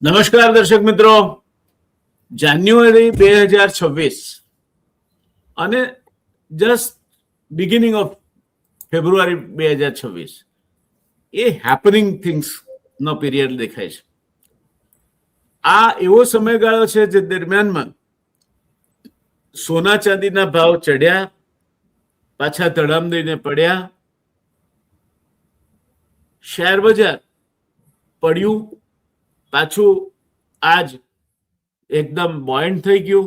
નમસ્કાર દર્શક મિત્રો, જાન્યુઆરી 2026 અને જસ્ટ બિગિનિંગ ઓફ ફેબ્રુઆરી 2026 એ હેપનિંગ થિંગ્સ નો પીરિયડ દેખાય છે. આ એવો સમયગાળો છે જે દરમિયાનમાં સોના ચાંદીના ભાવ ચડ્યા, પાછા ધડામ દઈને પડ્યા, શેર બજાર પડ્યું, પાછું આજ એકદમ બોયન્ટ થઈ ગયું.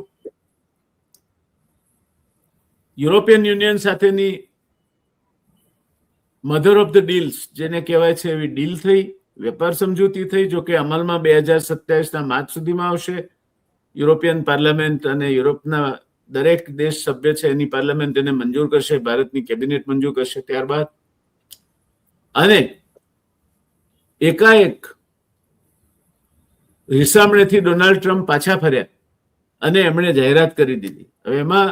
યુરોપિયન યુનિયન સાથેની મધર ઓફ ધ ડીલ્સ જેને કહેવાય છે એવી ડીલ થઈ, વેપાર સમજૂતી થઈ, જો કે અમલમાં 2027ના માર્ચ સુધીમાં આવશે. યુરોપિયન પાર્લામેન્ટ અને યુરોપના દરેક દેશ સભ્ય છે એની પાર્લામેન્ટ એને મંજૂર કરશે, ભારતની કેબિનેટ મંજૂર કરશે ત્યારબાદ. અને એકાએક રીસામણેથી ડોનાલ્ડ ટ્રમ્પ પાછા ફર્યા અને એમણે જાહેરાત કરી દીધી. હવે એમાં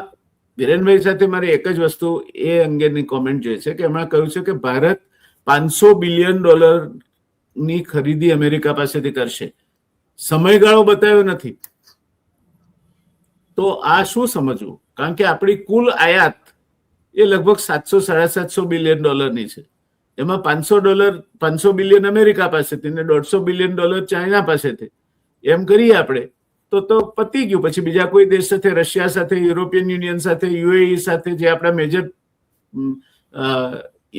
વિરેનભાઈ સાથે મારી એક જ વસ્તુ એ અંગેની કોમેન્ટ જોઈએ છે કે એમણે કહ્યું છે કે ભારત $500 બિલિયન ની ખરીદી અમેરિકા પાસેથી કરશે. સમયગાળો બતાવ્યો નથી. તો આ શું સમજવું? કારણ કે આપણી કુલ આયાત એ લગભગ $700-750 બિલિયન ની છે. એમાં $500 બિલિયન અમેરિકા પાસેથી ને $150 બિલિયન ચાઇના પાસેથી એમ કરીએ આપણે તો પતી ગયું. પછી બીજા કોઈ દેશ સાથે, રશિયા સાથે, યુરોપિયન યુનિયન સાથે, યુએઈ સાથે, જે આપણા મેજર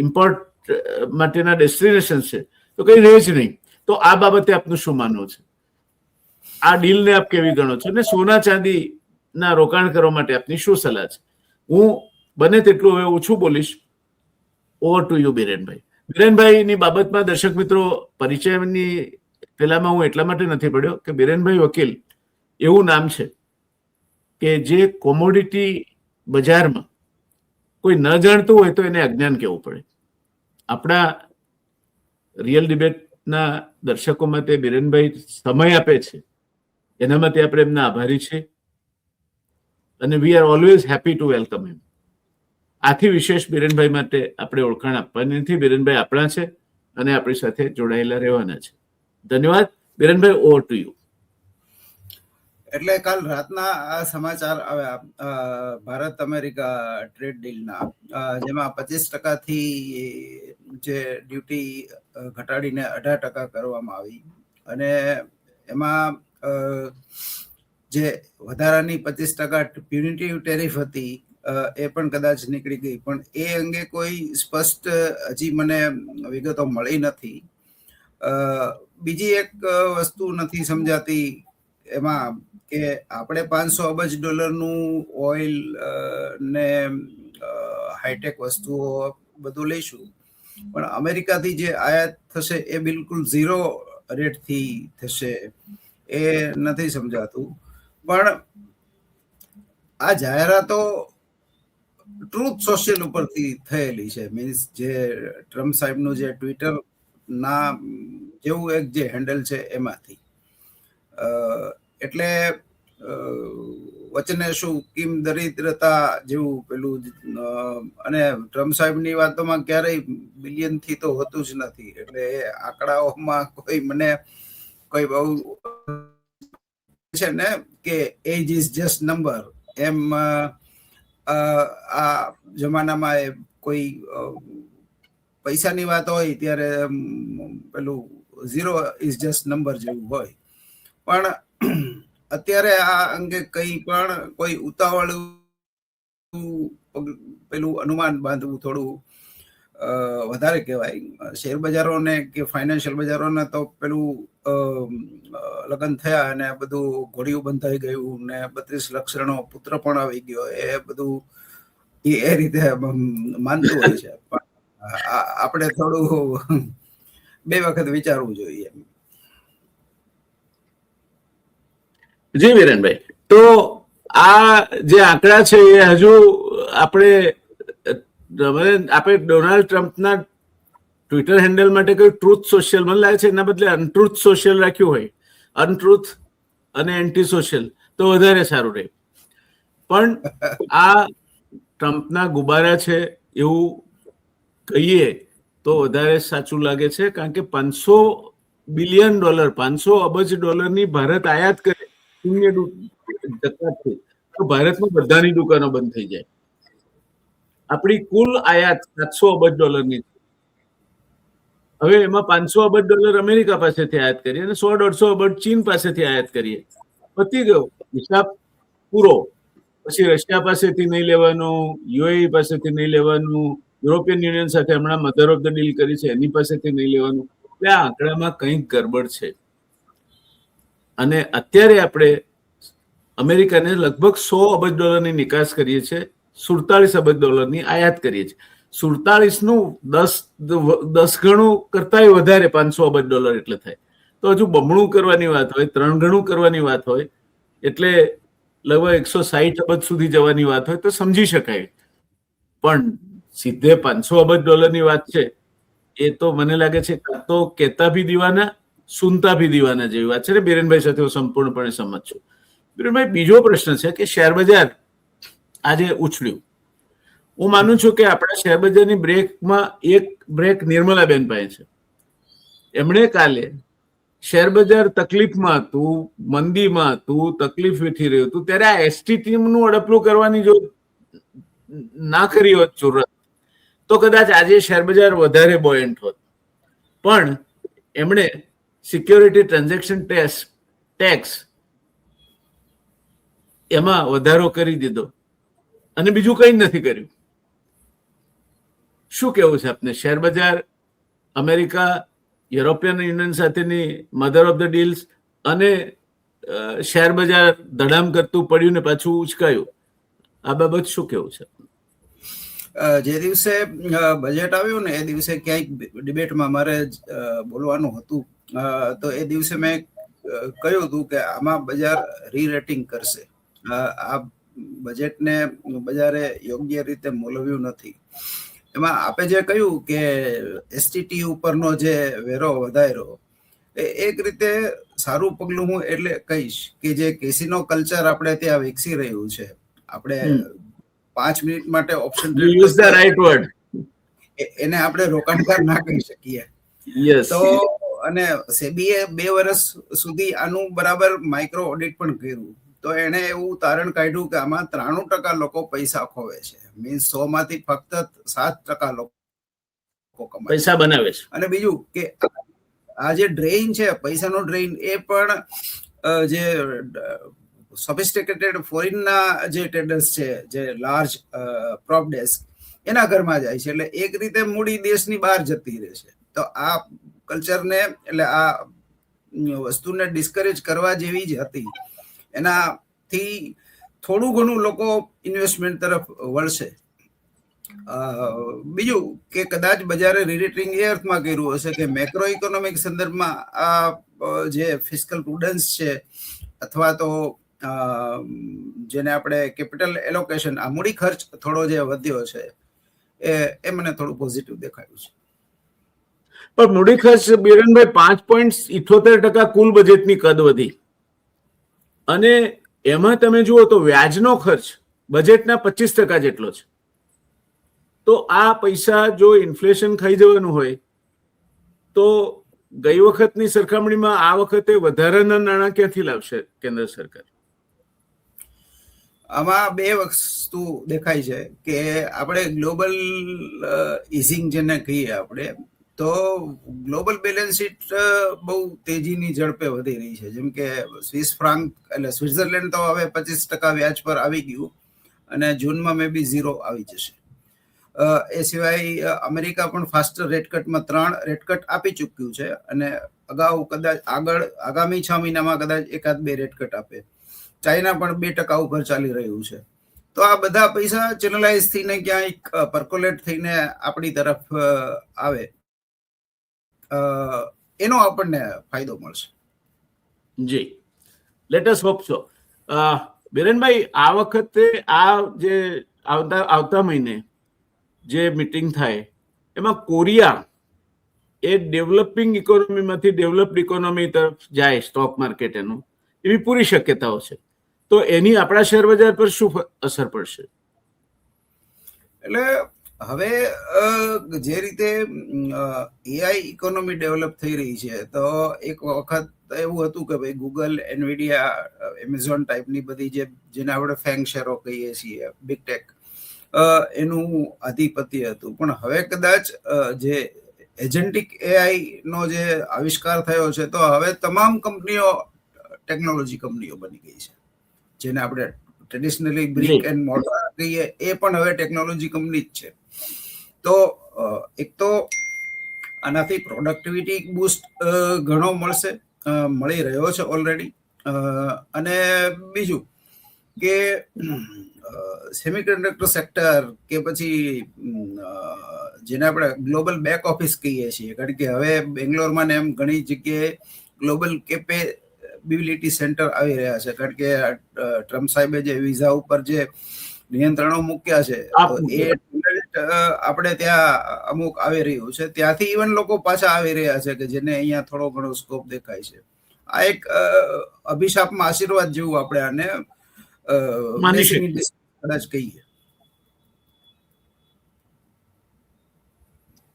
ઇમ્પોર્ટ માટેના ડેસ્ટિનેશન છે, તો કઈ રહે જ નહીં. તો આ બાબતે આપનું શું માનવું છે? આ ડીલને આપ કેવી ગણો છો? અને સોના ચાંદીના રોકાણ કરવા માટે આપની શું સલાહ છે? હું બને તેટલું હવે ઓછું બોલીશ. Over to you Birenbhai. બિરેનભાઈની બાબતમાં દર્શક મિત્રો પરિચયની પહેલામાં હું એટલા માટે નથી પડ્યો કે બિરેનભાઈ વકીલ એવું નામ છે કે જે કોમોડિટી બજારમાં કોઈ ન જાણતું હોય તો એને અજ્ઞાન કહેવું પડે. આપણા રિયલ ડિબેટના દર્શકો માટે બિરેનભાઈ સમય આપે છે એના માટે આપણે એમના આભારી છે અને we are always happy to welcome him. આથી વિશેષ બિરેનભાઈ માટે આપણે ઓળખાણ આપવાની નથી. બિરેનભાઈ આપણા છે અને આપણી સાથે જોડાયેલા રહેવાના છે. ધન્યવાદ. Birenbhai, over to you. એટલે કાલ રાતના આ સમાચાર આવ્યા ભારત અમેરિકા ટ્રેડ ડીલના, જેમાં 25% થી જે ડ્યુટી ઘટાડીને 18% કરવામાં આવી. અને એમાં જે વધારાની 25% પ્યુનિટિવ ટેરિફ હતી એ પણ કદાચ નીકળી ગઈ, પણ એ અંગે કોઈ સ્પષ્ટ હજી મને વિગતો મળી નથી. બીજી એક વસ્તુ નથી સમજાતી એમાં કે આપણે $500 અબજ ઓઇલ ને હાઈટેક વસ્તુઓ બધું લઈશું, પણ અમેરિકાથી જે આયાત થશે એ બિલકુલ 0 રેટથી થશે. એ નથી સમજાતું. પણ આ જાહેરાતો ટ્રુથ સોશિયલ ઉપરથી થયેલી છે. મીન્સ જે ટ્રમ્પ સાહેબનું જે ટ્વિટર ના જેવું એક જે હેન્ડલ છે એમાંથી. એટલે વચને શું કિમ દરિદ્રતા જેવું પેલું, અને ટ્રમ્પ સાહેબની વાતોમાં ક્યારેય બિલિયન થી તો હોતું જ નથી. એટલે એ આંકડાઓમાં કોઈ મને કોઈ બહુ છે ને કે એજ ઇઝ જસ્ટ નંબર, એમ આ જમાનામાં કોઈ પૈસાની વાત હોય ત્યારે પેલું 0 ઇઝ જસ્ટ નંબર જેવું હોય. પણ અત્યારે આ અંગે કઈ પણ કોઈ ઉતાવળું પેલું અનુમાન બાંધવું થોડું વધારે કહેવાય. શેર બજારોને કે ફાઇનાન્શિયલ બજારોને તો પેલું લગ્ન થયા અને બધું ઘોડિયું બંધાઈ ગયું ને 32 લક્ષણો પુત્ર પણ આવી ગયો, એ બધું એ રીતે માનતું હોય છે. પણ આપણે થોડું 2 વખત વિચારવું જોઈએ. જી વિરેનભાઈ, તો આ જે આંકડા છે એ હજુ આપણે ડોનાલ્ડ ટ્રમ્પના ટ્વિટર હેન્ડલ માટે કોઈ ટ્રુથ સોશિયલ, મને લાગે છે એના બદલે અનટ્રુથ સોશિયલ રાખ્યું હોય, અનટ્રુથ અને એન્ટી સોશિયલ, તો વધારે સારું રહે. પણ આ ટ્રમ્પના ગુબારા છે એવું કહીએ તો વધારે સાચું લાગે છે. કારણ કે 500 બિલિયન ડોલર, 500 અબજ ડોલરની ભારત આયાત કરે શૂન્ય જકાતથી, તો ભારતમાં બધાની દુકાનો બંધ થઈ જાય. આપણી કુલ આયાત 700 અબજ ડોલરની છે. હવે એમાં 500 અબજ ડોલર અમેરિકા પાસેથી આયાત કરીએ અને 100-150 અબજ ચીન પાસેથી આયાત કરીએ. પતી ગયો, હિસાબ પૂરો. પછી રશિયા પાસેથી નહીં લેવાનું, યુએઈ પાસેથી નહીં લેવાનું, યુરોપિયન યુનિયન સાથે હમણાં મધર ઓફ ધ ડીલ કરી છે એની પાસેથી નહીં લેવાનું. એટલે આ આંકડામાં કંઈક ગડબડ છે. અને અત્યારે આપણે અમેરિકાને લગભગ 100 અબજ ડોલરની નિકાસ કરીએ છીએ, 47 અબજ ડોલરની આયાત કરીએ છીએ. 47નું 10 ગણું કરતાંય વધારે 500 અબજ ડોલર એટલે થાય. તો હજુ બમણું કરવાની વાત હોય, 3 ગણું કરવાની વાત હોય, એટલે લગભગ 160 અબજ સુધી જવાની વાત હોય તો સમજી શકાય. પણ સીધે 500 અબજ ડોલરની વાત છે, એ તો મને લાગે છે તો કહેતા ભી દીવાના, સુનતા ભી દીવાના જેવી વાત છે ને. બિરેનભાઈ સાથે હું સંપૂર્ણપણે સંમત છું. બિરેનભાઈ, બીજો પ્રશ્ન છે કે શેર બજાર આજે ઉછળ્યું. હું માનું છું કે આપણા શેર બજારની બ્રેકમાં એક બ્રેક નિર્મલાબેન પાસે છે. એમણે કાલે શેર બજાર તકલીફમાં હતું, મંદીમાં હતું, તકલીફ વેઠી રહ્યું હતું, ત્યારે આ એસટી ટીમનું અડપલું કરવાની જો ના કરી હોત જરૂરત, તો કદાચ આજે શેર બજાર વધારે બોયન્ટ હોત. પણ એમણે સિક્યોરિટી ટ્રાન્ઝેક્શન ટેક્સ એમાં વધારો કરી દીધો અને બીજું કંઈ નથી કર્યું. શું કેવું છે આપને? શેર બજાર અમેરિકા, યુરોપિયન યુનિયન સાથેની મધર ઓફ ધ ડીલ્સ અને શેર બજાર ધડામ કરતું પડ્યું ને પાછું ઉચકાયું, આ બાબત શું કેવું છે? જે દિવસે બજેટ આવ્યું ને એ દિવસે ક્યાંક ડિબેટમાં મારે બોલવાનું હતું, તો એ દિવસે મેં કહ્યું હતું કે આમાં બજાર રીરેટિંગ કરશે. આ બજેટને બજારે યોગ્ય રીતે મૂલવ્યું નથી. એમાં આપે જે કહ્યું કે એસટીટી ઉપરનો જે વેરો વધાર્યો, એક રીતે સારું પગલું હું એટલે કહીશ કે જે કેસીનો કલ્ચર આપણે ત્યાં વિકસી રહ્યું છે, આપણે 5 મિનિટ માટે ઓપ્શન એને આપણે રોકાણકાર ના કહી શકીએ. તો અને સેબીએ 2 વર્ષ સુધી આનું બરાબર માઇક્રો ઓડિટ પણ કર્યું, તો એને એવું તારણ કાઢ્યું કે આમાં 93% લોકો પૈસા ખોવે છે. મીન્સ 100 માંથી ફક્ત 7% લોકો પૈસા બનાવે છે. અને બીજું કે આ જે ડ્રેઇન છે, પૈસાનો ડ્રેઇન, એ પણ જે સોફિસ્ટિકેટેડ ફોરેનના જે ટ્રેડર્સ છે, જે લાર્જ પ્રોપ ડેસ્ક, એના ઘરમાં જાય છે. એટલે એક રીતે મૂડી દેશની બહાર જતી રહે છે. તો આ કલ્ચરને, એટલે આ વસ્તુને ડિસ્કરેજ કરવા જેવી જ હતી. એનાથી થોડું ઘણું લોકો ઇન્વેસ્ટમેન્ટ તરફ વળશે. બીજું કે કદાચ બજારે રીરેટિંગ એ અર્થમાં કર્યું હશે કે મેક્રો ઇકોનોમિક સંદર્ભમાં આ જે ફિસ્કલ પ્રુડન્સ છે, અથવા તો જેને આપણે કેપિટલ એલોકેશન, આ મૂડી ખર્ચ થોડો જે વધ્યો છે, એ મને થોડું પોઝિટિવ દેખાયું છે. પણ મૂડી ખર્ચ, બિરેનભાઈ, 5.78% કુલ બજેટની કદ વધી, અને એમાં તમે જુઓ તો વ્યાજનો ખર્ચ બજેટના 25% જેટલો છે. તો આ પૈસા જો ઇન્ફ્લેશન ખાઈ જવાનું હોય તો ગઈ વખતની સરખામણીમાં આ વખતે વધારાના નાણાં ક્યાંથી લાવશે કેન્દ્ર સરકાર? આમાં 2 વસ્તુ દેખાય છે કે આપણે ગ્લોબલ ઇઝિંગ જેને કહીએ આપણે, તો ગ્લોબલ બેલેન્સ શીટ બહુ તેજીની ઝડપે વધી રહી છે. જેમ કે સ્વિસ ફ્રાંક, એટલે સ્વિટ્ઝરલેન્ડ તો હવે 25% વ્યાજ પર આવી ગયું અને જૂનમાં મે બી 0 આવી જશે. એ સિવાય અમેરિકા પણ ફાસ્ટર રેટ કટમાં 3 રેટ કટ આપી ચૂક્યું છે અને અગાઉ કદાચ આગામી 6 મહિનામાં કદાચ 1-2 રેટ કટ આપે. ચાઇના પણ 2% ઉપર ચાલી રહ્યું છે. તો આ બધા પૈસા ચેનલાઇઝ થઈને ક્યાંક પર્કોલેટ થઈને આપણી તરફ આવે, એનો આપણને ફાયદો મળશે. જી, let us hope so. Birenbhai, આ વખતે આ જે આવતા મહિને જે મીટિંગ થાય એમાં કોરિયા એ ડેવલપિંગ ઇકોનોમીમાંથી ડેવલપ્ડ ઇકોનોમી તરફ જાય, સ્ટોક માર્કેટ એનું, એવી પૂરી શક્યતાઓ છે. તો એની આપણા શેર બજાર પર શું અસર પડશે? એટલે હવે જે રીતે એઆઈ ઇકોનોમી ડેવલપ થઈ રહી છે, તો એક વખત એવું હતું કે ભાઈ ગૂગલ, એનવીડિયા, એમેઝોન ટાઈપની બધી જેને આપણે ફેંગ શેરો કહીએ છીએ, બિગ ટેક, એનું આધિપત્ય હતું. પણ હવે કદાચ જે એજન્ટિક એઆઈ નો જે આવિષ્કાર થયો છે, તો હવે તમામ કંપનીઓ ટેકનોલોજી કંપનીઓ બની ગઈ છે. જેને આપણે ટ્રેડિશનલી બ્રિક એન્ડ મોર્ટર કહીએ, એ પણ હવે ટેકનોલોજી કંપની જ છે. તો એક તો આનાથી પ્રોડક્ટિવિટી બૂસ્ટ ઘણો મળી રહ્યો છે ઓલરેડી. અને બીજું કે સેમિકન્ડક્ટર સેક્ટર કે પછી જેને આપણે ગ્લોબલ બેક ઓફિસ કહીએ છીએ, કારણ કે હવે બેંગ્લોરમાં ને એમ ઘણી જગ્યાએ ગ્લોબલ કેપેબિલિટી સેન્ટર આવી રહ્યા છે, કારણ કે ટ્રમ્પ સાહેબે જે વિઝા ઉપર જે નિયંત્રણો મૂક્યા છે, તો એ આપણે ત્યાં અમુક આવી રહ્યું છે. ત્યાંથી ઇવન લોકો પાછા આવી રહ્યા છે કે જેને અહીંયા થોડો ઘણો સ્કોપ દેખાય છે. આ એક અભિશાપમાં આશીર્વાદ જેવું આપણે આને કદાચ કહીએ.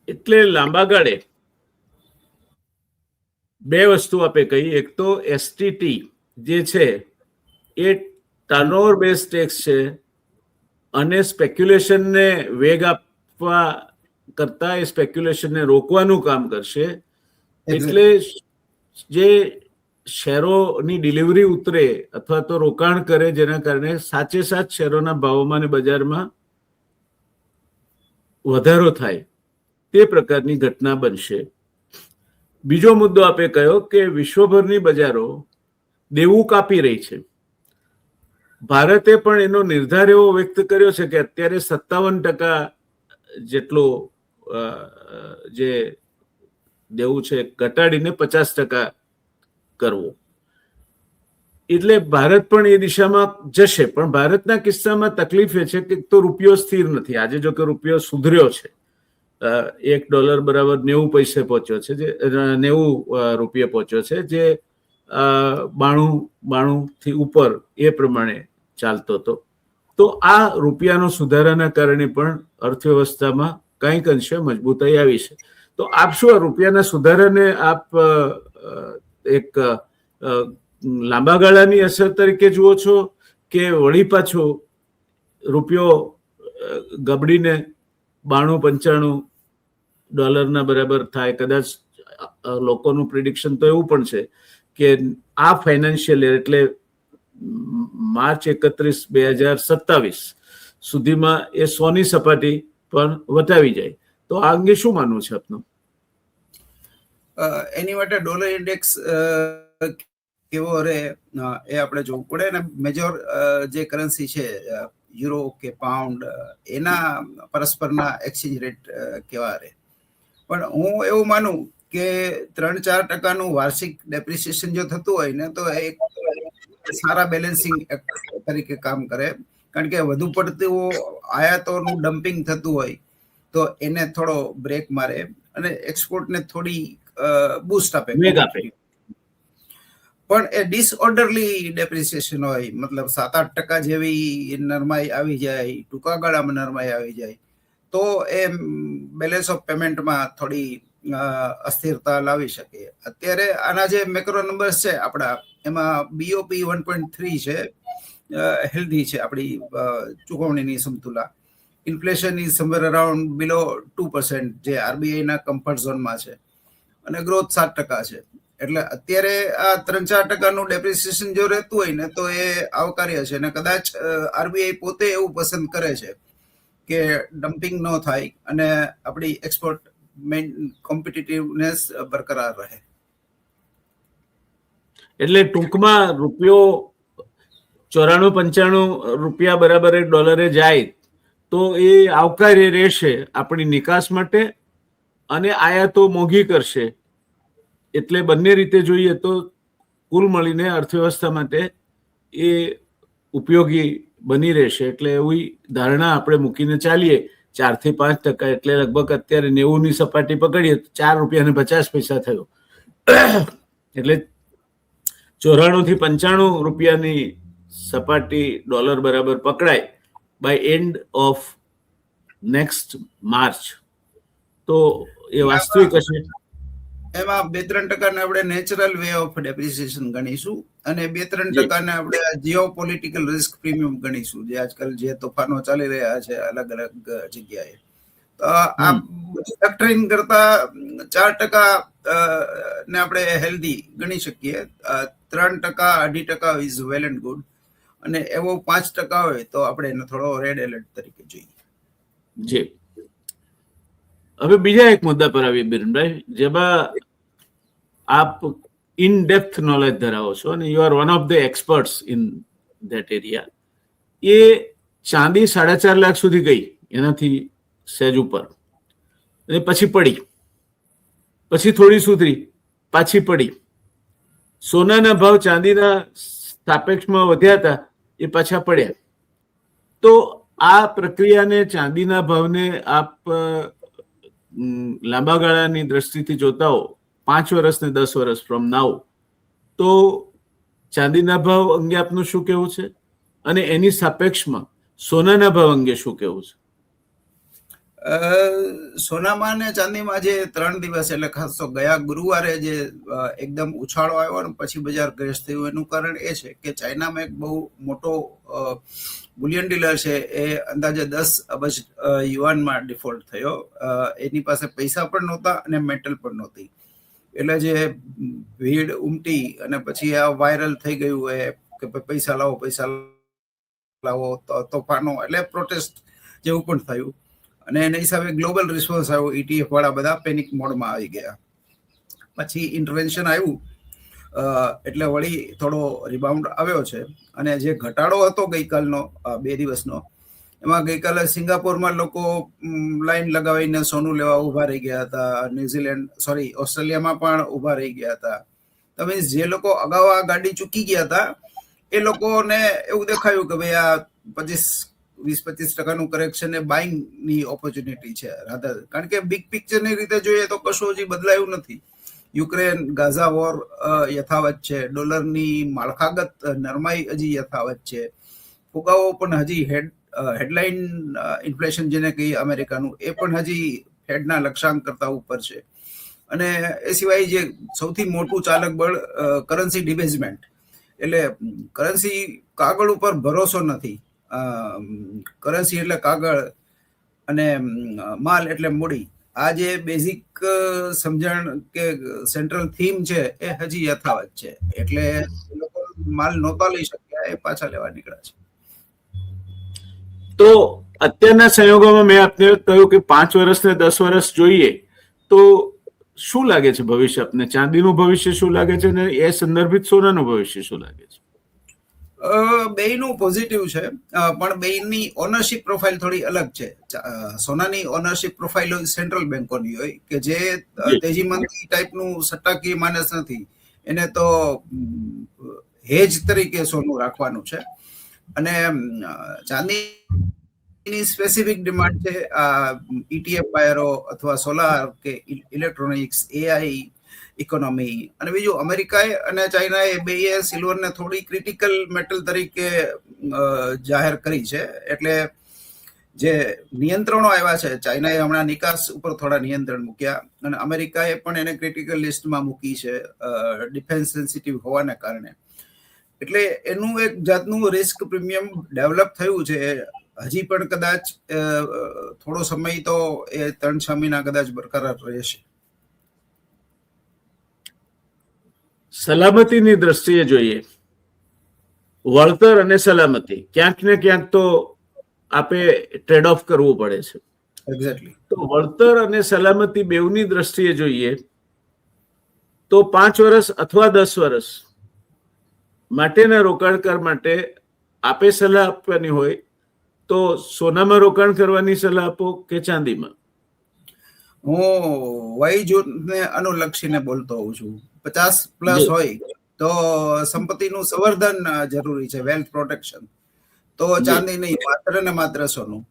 એટલે લાંબા ગાળે બે વસ્તુ આપે કહી. એક તો એસટીટી જે છે એ ટર્નઓવર બેઝ ટેક્સ છે અને સ્પેક્યુલેશનને વેગ આપવા કરતા એ સ્પેક્યુલેશનને રોકવાનું કામ કરશે. એટલે જે શેરોની ડિલિવરી ઉતરે અથવા તો રોકાણ કરે, જેના કારણે સાચે સાચ શેરોના ભાવોમાં અને બજારમાં વધારો થાય, તે પ્રકારની ઘટના બનશે. બીજો મુદ્દો આપે કહ્યો કે વિશ્વભરની બજારો દેવું કાપી રહી છે. ભારતે પણ એનો નિર્ધાર એવો વ્યક્ત કર્યો છે કે અત્યારે 57% જેટલો જે દેવું છે ઘટાડીને 50% કરવો. એટલે ભારત પણ એ દિશામાં જશે. પણ ભારતના કિસ્સામાં તકલીફ એ છે કે તો રૂપિયો સ્થિર નથી. આજે જો કે રૂપિયો સુધર્યો છે, $1 બરાબર 90 પૈસે પહોંચ્યો છે, જે 90 રૂપિયા પહોંચ્યો છે, જે 92 થી ઉપર એ પ્રમાણે ચાલતો હતો. તો આ રૂપિયાનો સુધારાના કારણે પણ અર્થવ્યવસ્થામાં કંઈક અંશે મજબૂતાઈ આવી છે. તો આપ શું આ રૂપિયાના સુધારાને આપ એક લાંબા ગાળાની અસર તરીકે જુઓ છો કે વળી પાછો રૂપિયો ગબડીને 92-95 બરાબર થાય? કદાચ લોકોનું પ્રિડિક્શન તો એવું પણ છે કે આ ફાઇનાન્શિયલ યર એટલે માર્ચ 31, 2027 સુધીમાં એ 100ની સપાટી પણ વટાવી જાય. તો આ અંગે શું માનવું છે આપનું? એની માટે ડોલર ઇન્ડેક્સ કેવો રહે એ આપણે જોવું પડે. અને મેજર જે કરન્સી છે યુરો કે પાઉન્ડ, એના પરસ્પરના એક્સચેન્જ રેટ કેવા રહે. પણ હું એવું માનું કે 3-4% વાર્ષિક ડેપ્રિસિએશન જો થતું હોય ને, તો એક સારા બેલેન્સિંગ તરીકે કામ કરે. કારણ કે વધુ પડતું આયાતોનું ડમ્પિંગ થતું હોય તો એને થોડો બ્રેક મારે અને એક્સપોર્ટને થોડી બૂસ્ટ આપે. પણ એ ડિસઓર્ડરલી ડેપ્રિસિએશન હોય, મતલબ 7-8% જેવી નરમાઈ આવી જાય, ટૂંકા ગાળામાં નરમાઈ આવી જાય, તો એ બેલેન્સ ઓફ પેમેન્ટમાં થોડી અસ્થિરતા લાવી શકે. અત્યારે આના જે મેક્રો નંબર્સ છે આપણા, એમાં BOP 1.3 છે, હેલ્ધી છે આપણી ચૂકવણીની સમતુલા. ઇન્ફ્લેશન ઇઝ સમવેર અરાઉન્ડ બિલો 2%, જે RBI ના કમ્ફર્ટ ઝોનમાં છે, અને ગ્રોથ 7% છે. એટલે અત્યારે આ 3-4% ડેપ્રિસિએશન જો રહેતું હોય ને, તો એ આવકાર્ય છે. અને કદાચ RBI પોતે એવું પસંદ કરે છે કે ડમ્પિંગ ન થાય અને આપણી એક્સપોર્ટ કોમ્પિટિટિવનેસ બરકરાર રહે. એટલે ટૂંકમાં રૂપિયો 94-95 બરાબર $1 જાય તો એ આવકાર્ય રહેશે આપણી નિકાસ માટે, અને આયાતો મોંઘી કરશે. એટલે બંને રીતે જોઈએ તો કુલ મળીને અર્થવ્યવસ્થા માટે એ ઉપયોગી બની રહેશે. એટલે એવી ધારણા આપણે મૂકીને ચાલીએ 4-5%. એટલે લગભગ અત્યારે 90ની સપાટી પકડીએ તો $4.50 થયો. એટલે 94 થી 95 રૂપિયાની સપાટી ડોલર બરાબર પકડાય by end of next March, તો એ વાસ્તવિક હશે? એમાં 2-3% આપણે નેચરલ વે ઓફ ડેપ્રિસિએશન ગણીશું અને 2-3% આપણે જીઓ પોલિટિકલ રિસ્ક પ્રીમિયમ ગણીશું, જે આજકાલ જે તોફાનો ચાલી રહ્યા છે અલગ અલગ જગ્યાએ. તો આ ફેક્ટરિંગ કરતા 4% ને આપણે હેલ્ધી ગણી શકીએ. 3%, 2.5% ઇઝ વેલ એન્ડ ગુડ, અને એવો 5% હોય તો આપણે એને થોડો રેડ એલર્ટ તરીકે જોઈએ. જી, હવે બીજા એક મુદ્દા પર આવીએ બિરેનભાઈ, જેમાં આપ ઇન ડેપ્થ નોલેજ ધરાવો છો અને you are one of the experts in that area. એ ચાંદી 4.5 લાખ સુધી ગઈ, એનાથી સહેજ ઉપર, અને પછી પડી, પછી થોડી સુધરી, પાછી પડી. સોનાના ભાવ ચાંદીના સાપેક્ષમાં વધ્યા હતા, એ પાછા પડ્યા. તો આ પ્રક્રિયાને, ચાંદીના ભાવને આપ લાંબા ગાળાની દ્રષ્ટિથી જોતા હો, 5 વર્ષ ને 10 વર્ષ ફ્રોમ નાઉ, તો ચાંદીના ભાવ અંગે આપનું શું કહેવું છે, અને એની સાપેક્ષમાં સોનાના ભાવ અંગે શું કહેવું છે? સોનામાં ને ચાંદીમાં જે 3 દિવસ, એટલે ખાસ તો ગયા ગુરુવારે જે એકદમ ઉછાળો આવ્યો ને પછી બજાર ક્રેશ થયું, એનું કારણ એ છે કે ચાઇનામાં એક બહુ મોટો બુલિયન ડીલર છે, એ અંદાજે 10 અબજ યુઆનમાં ડિફોલ્ટ થયો. એની પાસે પૈસા પણ નહોતા અને મેટલ પણ નહોતી, એટલે જે ભીડ ઉમટી અને પછી આ વાયરલ થઈ ગયું એ કે પૈસા લાવો, તોફાનો, એટલે પ્રોટેસ્ટ જેવું પણ થયું, અને એના હિસાબે ગ્લોબલ રિસ્પોન્સ આવ્યો. ETF વાળા બધા પેનિક મોડમાં આવી ગયા. પછી ઇન્ટરવેન્શન આવ્યું, એટલે વળી થોડો રિબાઉન્ડ આવ્યો છે. અને જે ઘટાડો હતો ગઈકાલનો, 2 દિવસનો, એમાં ગઈકાલે સિંગાપોરમાં લોકો લાઈન લગાવીને સોનું લેવા ઉભા રહી ગયા હતા. ઓસ્ટ્રેલિયામાં પણ ઉભા રહી ગયા હતા. તમે જે લોકો અગાઉ આ ગાડી ચૂકી ગયા હતા, એ લોકોને એવું દેખાયું કે ભાઈ આ 20-25% કરેક્શન એ બાઇંગની ઓપોર્ચ્યુનિટી છે રાધર, કારણ કે બિગ પિક્ચરની રીતે જોઈએ તો કશું હજી બદલાયું નથી. યુક્રેન ગાઝા વોર યથાવત છે, ડોલરની માળખાગત નરમાઈ હજી યથાવત છે, ફુગાવો પણ હજી હેડલાઇન ઇન્ફ્લેશન જેને કહીએ અમેરિકાનું, એ પણ હજી ફેડના લક્ષ્યાંક કરતા ઉપર છે. અને એ સિવાય જે સૌથી મોટું ચાલક બળ કરન્સી ડિબેઝમેન્ટ, એટલે કરન્સી કાગળ ઉપર ભરોસો નથી. કરન્સી એટલે કાગળ અને માલ એટલે મૂડી. આ જે બેઝિક સમજણ કે સેન્ટ્રલ થીમ છે એ હજી યથાવત છે, એટલે લોકો માલ નહોતા લઈ શક્યા, એ પાછા લેવા નીકળ્યા છે. તો અત્યારના સંયોગોમાં મેં આપને કહ્યું કે 5 વર્ષ ને 10 વર્ષ જોઈએ, તો શું લાગે છે ભવિષ્ય આપને? ચાંદીનું ભવિષ્ય શું લાગે છે, અને એ સંદર્ભિત સોનાનું ભવિષ્ય શું લાગે છે? બેયનું પોઝિટિવ છે, પણ બેયની ઓનરશિપ પ્રોફાઇલ થોડી અલગ છે. સોનાની ઓનરશિપ પ્રોફાઇલ સેન્ટ્રલ બેંકોની હોય, કે જે તેજી મંદી ટાઈપનું સટ્ટાકીય માનસ નથી, એને તો હેજ તરીકે સોનું રાખવાનું છે. અને ચાંદીની સ્પેસિફિક ડિમાન્ડ છે ETF બાયરો અથવા સોલાર કે ઇલેક્ટ્રોનિક્સ, AI, ઇકોનોમી. અને બીજું, અમેરિકાએ અને ચાઇનાએ બેએ સિલ્વરને થોડી ક્રિટિકલ મેટલ તરીકે જાહેર કરી છે. એટલે જે નિયંત્રણો આવ્યા છે, ચાઇનાએ હમણાં નિકાસ ઉપર થોડા નિયંત્રણ મૂક્યા, અને અમેરિકાએ પણ એને ક્રિટિકલ લિસ્ટમાં મૂકી છે ડિફેન્સ સેન્સિટિવ હોવાને કારણે. એટલે એનું એક જાતનું રિસ્ક પ્રીમિયમ ડેવલપ થયું છે. હજી પણ કદાચ થોડો સમય તો એ 3-6 મહિના કદાચ બરકરાર રહેશે. સલામતીની દ્રષ્ટિએ જોઈએ, વળતર અને સલામતી, ક્યાંક ને ક્યાંક તો આપે ટ્રેડ ઓફ કરવું પડે છે. એક્ઝેક્ટલી. તો વળતર અને સલામતી બેઉની દ્રષ્ટિએ જોઈએ તો 5 વર્ષ અથવા 10 વર્ષ માટેના રોકાણકાર માટે આપે સલાહ આપવાની હોય તો સોનામાં રોકાણ કરવાની સલાહ આપો કે ચાંદીમાં? હું વય જૂથને અનુલક્ષીને બોલતો હોઉં છું. 50+ હોય તો સંપત્તિનું સંવર્ધન જરૂરી છે, વેલ્થ પ્રોટેક્શન, તો ચાંદી નહીં, માત્ર ને માત્ર સોનું.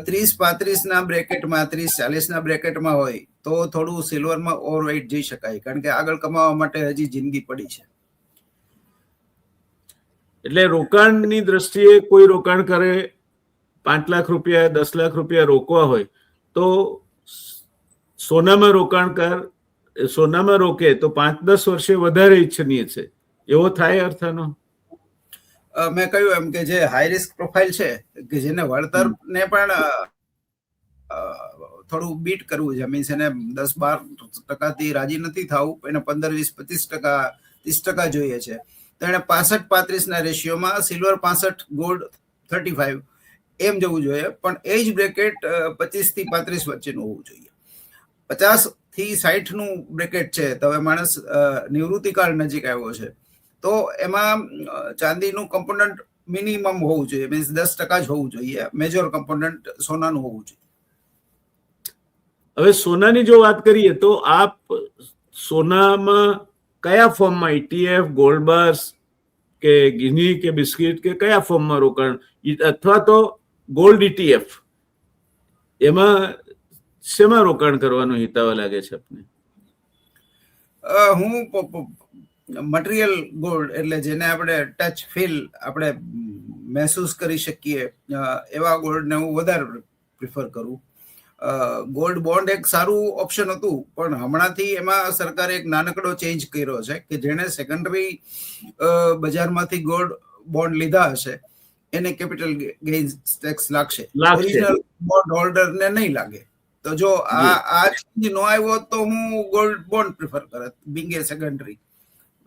30-35 ના બ્રેકેટમાં, 30-40 ના બ્રેકેટમાં હોય તો થોડું સિલ્વરમાં ઓવરવેઇટ જઈ શકાય, કારણ કે આગળ કમાવા માટે હજી જિંદગી પડી છે. એટલે રોકાણની દ્રષ્ટિએ કોઈ રોકાણ કરે 5 લાખ રૂપિયા 10 લાખ રૂપિયા રોકવા હોય તો સોનામાં રોકે તો 5-10 વર્ષે વધારે ઈચ્છનીય છે. એવો થાય અર્થનો? મેં કહ્યું એમ કે જે હાઈ રિસ્ક પ્રોફાઇલ છે કે જેને વળતરને પણ થોડું બીટ કરવું છે, મીન્સ એને 10-12% રાજી નથી થવું, એને 15-20-25%, 30% જોઈએ છે, તો એને 65-35 રેશિયોમાં સિલ્વર 65, ગોલ્ડ 35 એમ જવું જોઈએ. પણ એજ બ્રેકેટ 25 થી 35 વચ્ચેનું હોવું જોઈએ. 50 થી 60 નું બ્રેકેટ છે તો હવે માણસ નિવૃત્તિકાળ નજીક આવ્યો છે, તો એમાં ચાંદીનું કમ્પોનન્ટ મિનિમમ હોવું જોઈએ, મીન્સ 10% જ હોવું જોઈએ. મેજર કમ્પોનન્ટ સોનાનું હોવું જોઈએ. હવે સોનાની જો વાત કરીએ તો આપ સોનામાં કયા ફોર્મમાં, ETF, ગોલ્ડ બાર્સ કે ગિની કે બિસ્કિટ કે કયા ફોર્મમાં રોકાણ, અથવા તો ગોલ્ડ ETF, એમાં શેમાં રોકાણ કરવાનું હિતાવ લાગે છે આપને? હું મટીરિયલ ગોલ્ડ, એટલે જેને આપણે ટચ ફીલ આપણે મહેસૂસ કરી શકીએ એવા ગોલ્ડને હું વધારે પ્રિફર કરું. ગોલ્ડ બોન્ડ એક સારું ઓપ્શન હતું, પણ હમણાંથી એમાં સરકારે એક નાનકડો ચેન્જ કર્યો છે કે જેણે સેકન્ડરી બજારમાંથી ગોલ્ડ બોન્ડ લીધા હશે એને કેપિટલ ગેઇન્સ ટેક્સ લાગશે, ઓરિજિનલ બોન્ડ હોલ્ડરને નહીં લાગે. તો જો આ ચેન્જ નો આવ્યો તો હું ગોલ્ડ બોન્ડ પ્રિફર કરત બિંગ એ સેકન્ડરી.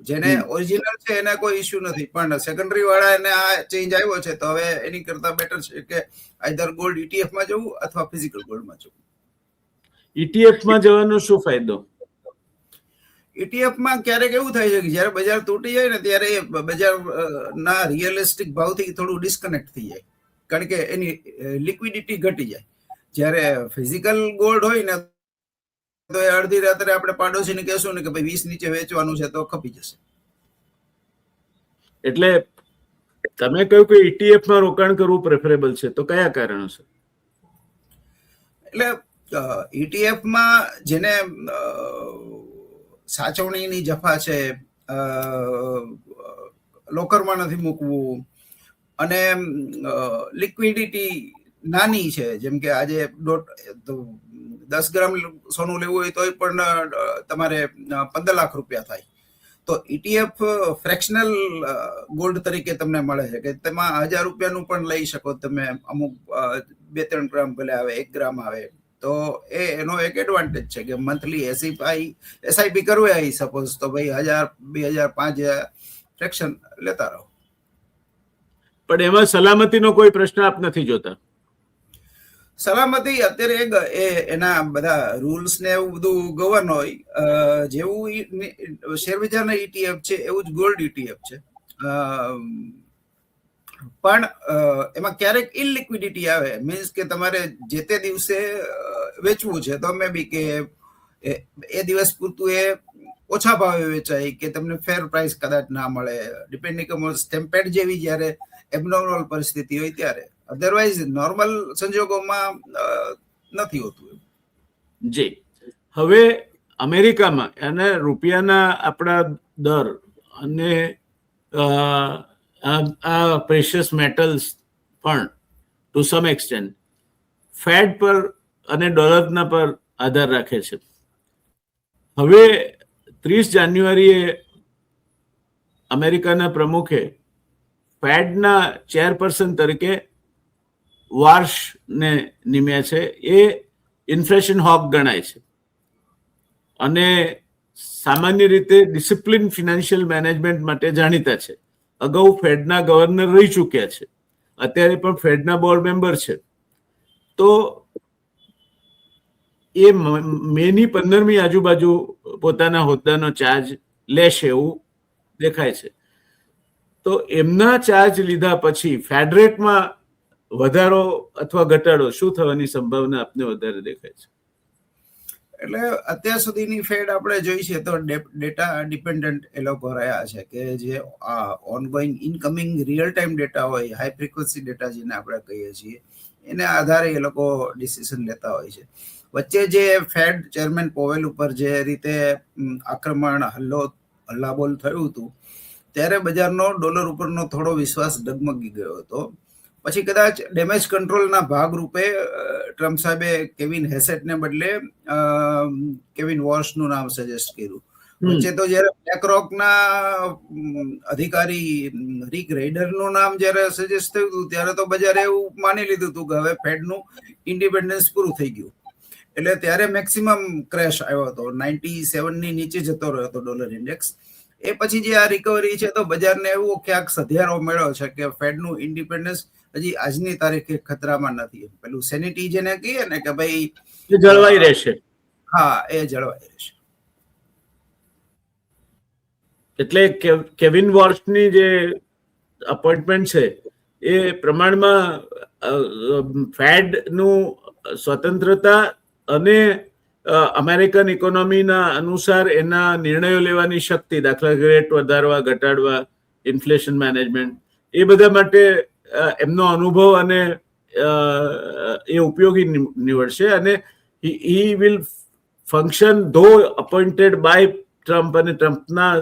જેને ઓરિજિનલ છે એને કોઈ ઇશ્યુ નથી, પણ સેકન્ડરી વાળા એને આ ચેન્જ આવ્યો છે તો હવે એની કરતા બેટર છે કે આઈધર ગોલ્ડ ETF માં જવું અથવા ફિઝિકલ ગોલ્ડમાં જવું. ETF માં જવાનો શું ફાયદો? ETF માં ક્યારેક એવું થાય છે કે જયારે બજાર તૂટી જાય ને ત્યારે બજાર ના રિયલિસ્ટિક ભાવથી થોડું ડિસ્કનેક્ટ થઈ જાય, કારણ કે એની લિક્વિડિટી ઘટી જાય. જયારે ફિઝિકલ ગોલ્ડ હોય ને તો એ અડધી રાત્રે આપણે પાડોશીને કહેશું ને કે ભાઈ 20 નીચે વેચવાનું છે તો ખપી જશે. એટલે તમે કહ્યું કે ETF માં રોકાણ કરવું પ્રેફરેબલ છે, તો કયા કારણો છે? એટલે ETF માં જેને સાચવણીની જફા છે, લોકરમાં નથી મૂકવું, અને લિક્વિડિટી નાની છે, જેમ કે આજે 10 ગ્રામ સોનું લેવું હોય તો પણ તમારે 15 લાખ રૂપિયા થાય, તો ETF ફ્રેક્શનલ ગોલ્ડ તરીકે તમને મળે છે કે તેમાં 1000 રૂપિયાનું પણ લઈ શકો તમે. અમુક 2-3 ગ્રામ ભલે આવે, 1 ગ્રામ આવે, તો એનો એક એડવાન્ટેજ છે કે મંથલી SIP કરવું હોય સપોઝ, તો ભાઈ 1000, 2000, 5000 ફ્રેક્શન લેતા રહો. પણ એમાં સલામતીનો કોઈ પ્રશ્ન આપ નથી જોતા? સલામતી અત્યારે એના બધા રૂલ્સ ને એવું બધું ગવર્ન હોય, જેવું શેરબજારના ETF છે એવું જ ગોલ્ડ ETF છે, પણ એમાં ક્યારેક ઇલિક્વિડિટી આવે, મીન્સ કે તમારે જે તે દિવસે વેચવું છે તો મે બી કે એ દિવસ પૂરતું એ ઓછા ભાવે વેચાય કે તમને ફેર પ્રાઇસ કદાચ ના મળે, ડિપેન્ડિંગ ઓન સ્ટેમ્પેડ જેવી જયારે એબનોર્મલ પરિસ્થિતિ હોય ત્યારે. અધરવાઇઝ નોર્મલ સંજોગોમાં નથી હોતું. જી, હવે અમેરિકામાં અને રૂપિયાના આપણા દર અને આ પ્રેશિયસ મેટલ્સ પણ ટુ સમ એક્સટેન્ટ ફેડ પર અને ડોલરના પર આધાર રાખે છે. હવે 30 જાન્યુઆરીએ અમેરિકાના પ્રમુખે ફેડના ચેરપર્સન તરીકે વાર્શને નિમ્યા છે. એ ઇન્ફ્લેશન હોક ગણાય છે અને સામાન્ય રીતે ડિસિપ્લિન ફિનાન્શિયલ મેનેજમેન્ટ માટે જાણીતા છે. અગાઉ ફેડના ગવર્નર રહી ચૂક્યા છે, અત્યારે પણ ફેડના બોર્ડ મેમ્બર છે. તો એ મેની 15મી આજુબાજુ પોતાના હોદ્દાનો ચાર્જ લેશે એવું દેખાય છે. તો એમના ચાર્જ લીધા પછી ફેડ રેટમાં વધારો અથવા ઘટાડો શું થવાની સંભાવના આપને વધારે દેખાય છે? એટલે અત્યાર સુધીની ફેડ આપણે જોઈ છે તો ડેટા ડિપેન્ડન્ટ એ લોકો રહ્યા છે કે જે ongoing incoming real time data હોય, હાઈ ફ્રીક્વન્સી ડેટા જેને આપણે કહીએ છીએ, એને આધારે એ લોકો ડિસિઝન લેતા હોય છે. વચ્ચે જે ફેડ ચેરમેન પોવેલ ઉપર જે રીતે આક્રમણ હલ્લાબોલ થયું હતું ત્યારે બજારનો ડોલર ઉપરનો થોડો વિશ્વાસ ડગમગી ગયો હતો. પછી કદાચ ડેમેજ કંટ્રોલના ભાગરૂપે ટ્રમ્પ સાહેબે કેવિન હેસેટને બદલે કેવિન વોર્સનું નામ સજેસ્ટ કર્યું. વચ્ચે તો જયારે બ્લેક રોકના અધિકારી રિક રેડરનું નામ જયારે સજેસ્ટ થયું હતું ત્યારે તો બજારે એવું માની લીધું હતું કે હવે ફેડનું ઇન્ડિપેન્ડન્સ પૂરું થઈ ગયું. એટલે ત્યારે મેક્સિમમ ક્રેશ આવ્યો હતો, 97 ની નીચે જતો રહ્યો હતો ડોલર ઇન્ડેક્સ. એ પછી જે આ રિકવરી છે તો બજારને એવો ક્યાંક સધિયારો મળ્યો છે કે ફેડનું ઇન્ડિપેન્ડન્સ હજી આજની તારીખે ખતરામાં નથી. પેલું સેનિટી જેને કહીએ ને કે ભાઈ જળવાઈ રહેશે. હા, એ જળવાઈ રહેશે. એટલે કેવિન વોર્સની જે અપોઇન્ટમેન્ટ છે એ પ્રમાણમાં ફેડનું સ્વતંત્રતા અને અમેરિકન ઇકોનોમીના અનુસાર એના નિર્ણયો લેવાની શક્તિ, દાખલા રેટ વધારવા, ઘટાડવા, ઇન્ફ્લેશન મેનેજમેન્ટ, એ બધા માટે એમનો અનુભવ અને એ ઉપયોગી નીવડશે. અને હી વિલ ફંક્શન ધો અપોઇન્ટેડ બાય ટ્રમ્પ અને ટ્રમ્પના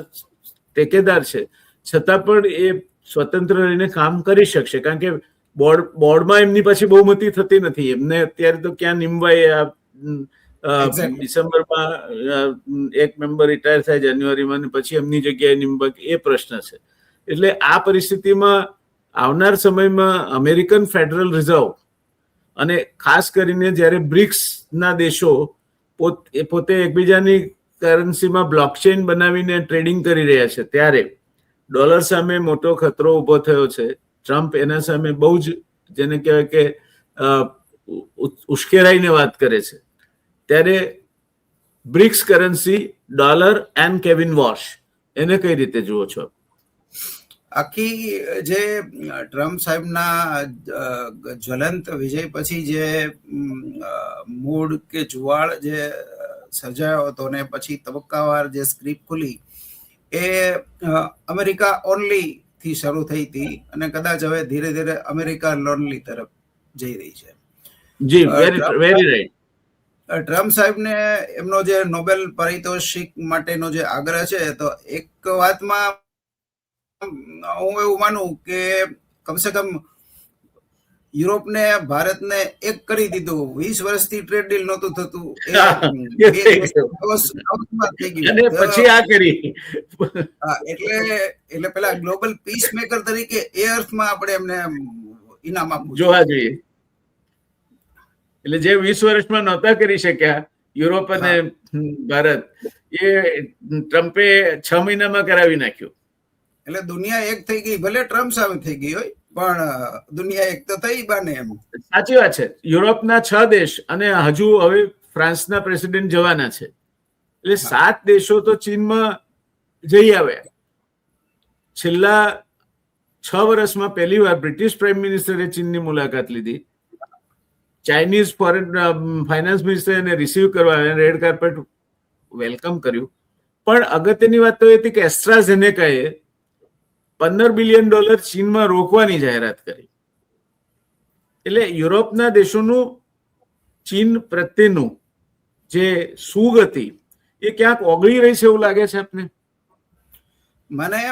ટેકેદાર છે છતાં પણ એ સ્વતંત્ર રહીને કામ કરી શકશે, કારણ કે બોર્ડમાં એમની પાછી બહુમતી થતી નથી. એમને અત્યારે તો ક્યાં નિમવાય, ડિસેમ્બરમાં એક મેમ્બર રિટાયર થાય જાન્યુઆરીમાં, પછી એમની જગ્યાએ નિમવા, એ પ્રશ્ન છે. એટલે આ પરિસ્થિતિમાં આવનાર સમયમાં અમેરિકન ફેડરલ રિઝર્વ અને ખાસ કરીને જ્યારે બ્રિક્સના દેશો પોતે એકબીજાની કરન્સીમાં બ્લોકચેન બનાવીને ટ્રેડિંગ કરી રહ્યા છે, ત્યારે ડોલર સામે મોટો ખતરો ઉભો થયો છે. ટ્રમ્પ એના સામે બહુ જ, જેને કહેવાય કે ઉશ્કેરાઈને વાત કરે છે. ત્યારે BRICS currency, dollar and Kevin wars, એને કઈ રીતે જુઓ છો? આખી જે ટ્રમ્પ સાહેબના જ્વલંત વિજય પછી જે મૂડ કે જુવાળ જે સર્જાયો હતો ને પછી તબક્કાવાર જે સ્ક્રિપ્ટ ખુલી એ અમેરિકા ઓનલી થી શરૂ થઈ હતી અને કદાચ હવે ધીરે ધીરે અમેરિકા લોનલી તરફ જઈ રહી છે. જી, વેરી રાઈટ. ટ્રમ્પ સાહેબને એમનો જે નોબેલ પારિતોષિક માટેનો જે આગ્રહ છે, તો એક વાતમાં હું એવું માનું કે કમસે કમ યુરોપને ભારતને એક કરી દીધું. 20 વર્ષથી ટ્રેડ ડીલ નહોતું થતું, પછી આ કરી. એટલે પેલા ગ્લોબલ પીસ મેકર તરીકે એ અર્થમાં આપણે એમને ઇનામ આપવું જોવા જોઈએ. એટલે જે 20 વર્ષમાં નહોતા કરી શક્યા યુરોપ અને ભારત, એ ટ્રમ્પે 6 મહિનામાં કરાવી નાખ્યું. એટલે દુનિયા એક થઈ ગઈ, ભલે ટ્રમ્પ સામે થઈ ગઈ હોય પણ દુનિયા એક તો થઈ બાને એમ. સાચી વાત છે. યુરોપના 6 દેશ અને હજુ હવે ફ્રાન્સના પ્રેસિડેન્ટ જવાના છે, એટલે 7 દેશો તો ચીનમાં જઈ આવ્યા. છેલ્લા 6 વર્ષમાં પહેલી વાર બ્રિટિશ પ્રાઇમ મિનિસ્ટરે ચીનની મુલાકાત લીધી. ચાઇનીઝ ફોરેન ફાઇનાન્સ મિનિસ્ટરે એને રિસીવ કરવા, રેડ કાર્પેટ વેલકમ કર્યું. પણ અગત્યની વાત તો એ હતી કે એસ્ટ્રાઝેનેકાએ $15 બિલિયન ચીનમાં રોકવાની જાહેરાત કરી. એટલે યુરોપના દેશોનું ચીન પ્રત્યેનું જે સૂગ હતી એ ક્યાંક ઓગળી રહી છે એવું લાગે છે આપને? મને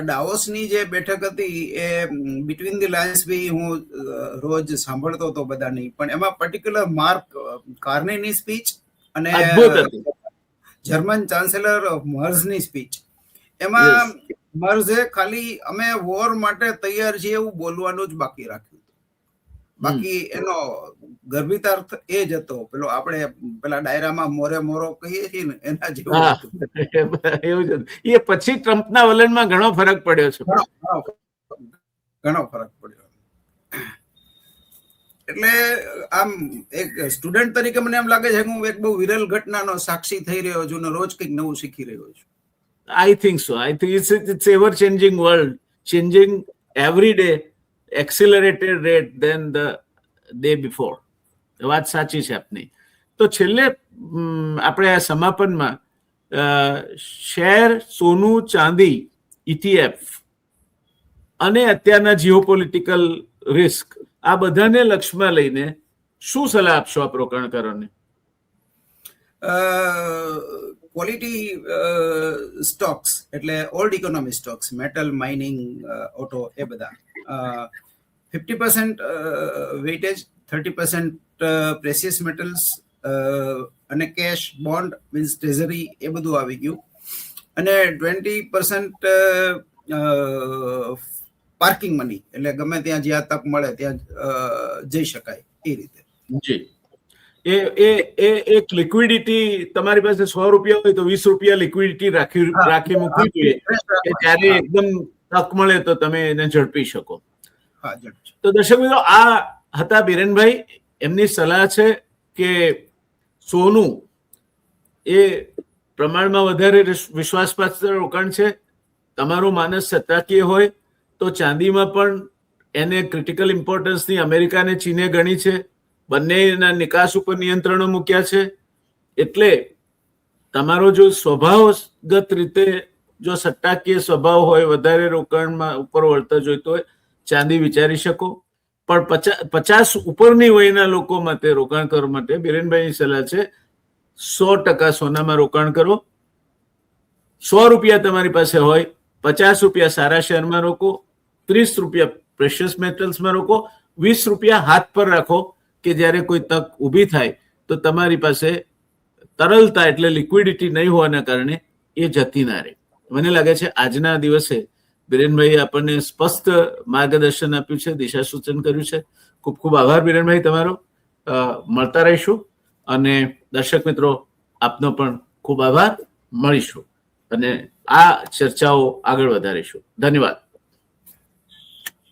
ડાવોસની જે બેઠક હતી એ બિટવીન ધી લાઇન્સ બી હું રોજ સાંભળતો હતો બધાની, પણ એમાં પર્ટિક્યુલર માર્ક કાર્નેની સ્પીચ અને જર્મન ચાન્સેલર મર્ઝની સ્પીચ, એમાં મર્ઝે ખાલી અમે વોર માટે તૈયાર છીએ એવું બોલવાનું જ બાકી રાખ્યું. બાકી એનો ગર્ભિતાર્થ એ જ હતો, પેલો આપણે પેલા ડાયરામાં મોરે મોરો કહીએ છીએ ને એના જેવું એવું જ. એ પછી ટ્રમ્પના વલણમાં ઘણો ફરક પડ્યો છે. ઘણો ફરક પડ્યો. એટલે આમ એક સ્ટુડન્ટ તરીકે મને એમ લાગે છે કે હું એક બહુ વિરલ ઘટનાનો સાક્ષી થઈ રહ્યો છું ને રોજ કંઈક નવું શીખી રહ્યો છું. I think so. I think it's ever changing world, changing every day, accelerated rate than the day before. વાત સાચી છે આપની. તો છેલ્લે આપણે આ સમાપનમાં શેર, સોનું, ચાંદી, ETF અને અત્યારના જીઓપોલિટિકલ રિસ્ક, આ બધાને લક્ષ્યમાં લઈને શું સલાહ આપશો આપ રોકાણકારોને? ક્વોલિટી સ્ટોક્સ એટલે old economy stocks, metal, mining, auto, એ બધા 50% વેઇટેજ, 30% પ્રેસિયસ મેટલ્સ અને કેશ, બોન્ડ મીન્સ ટ્રેઝરી, એ બધું આવી ગયું. અને 20% પાર્કિંગ મની, એટલે ગમે ત્યાં જ્યાં તક મળે ત્યાં જઈ શકાય એ રીતે. જી, એક લિક્વિડિટી તમારી પાસે 100 રૂપિયા હોય તો 20 રૂપિયા લિક્વિડિટી રાખી મૂકવી જોઈએ કે ત્યારે એકદમ તક મળે તો તમે એને ઝડપી શકો. તો દર્શક મિત્રો, આ હતા બિરેનભાઈ. એમની સલાહ છે કે સોનું એ પ્રમાણમાં વધારે વિશ્વાસપાત્ર રોકાણ છે. તમારું માનસ સત્તાકીય હોય તો ચાંદીમાં પણ એને ક્રિટિકલ ઇમ્પોર્ટન્સની અમેરિકા અને ચીને ગણી છે. બંનેના નિકાસ ઉપર નિયંત્રણો મૂક્યા છે. એટલે તમારો જો સ્વભાવગત રીતે જો સટ્ટાકીય સ્વભાવ હોય, વધારે રોકાણમાં ઉપર વળતર જોઈતો હોય, ચાંદી વિચારી શકો. પણ 50 ઉપરની વયના લોકો માટે રોકાણ કરવા માટે બિરેનભાઈની સલાહ છે 100% સોનામાં રોકાણ કરો. 100 રૂપિયા તમારી પાસે હોય, 50 રૂપિયા સારા શેરમાં રોકો, 30 રૂપિયા પ્રેશિયસ મેટલ્સમાં રોકો, 20 રૂપિયા હાથ પર રાખો કે જ્યારે કોઈ તક ઊભી થાય તો તમારી પાસે તરલતા એટલે લિક્વિડિટી નહીં હોવાના કારણે એ જતી ના રહે. મને લાગે છે આજના દિવસે બિરેનભાઈએ આપણને સ્પષ્ટ માર્ગદર્શન આપ્યું છે, દિશા સૂચન કર્યું છે. ખૂબ ખૂબ આભાર બિરેનભાઈ તમારો. મળતા રહીશું. અને દર્શક મિત્રો, આપનો પણ ખૂબ આભાર. મળીશું અને આ ચર્ચાઓ આગળ વધારીશું. ધન્યવાદ.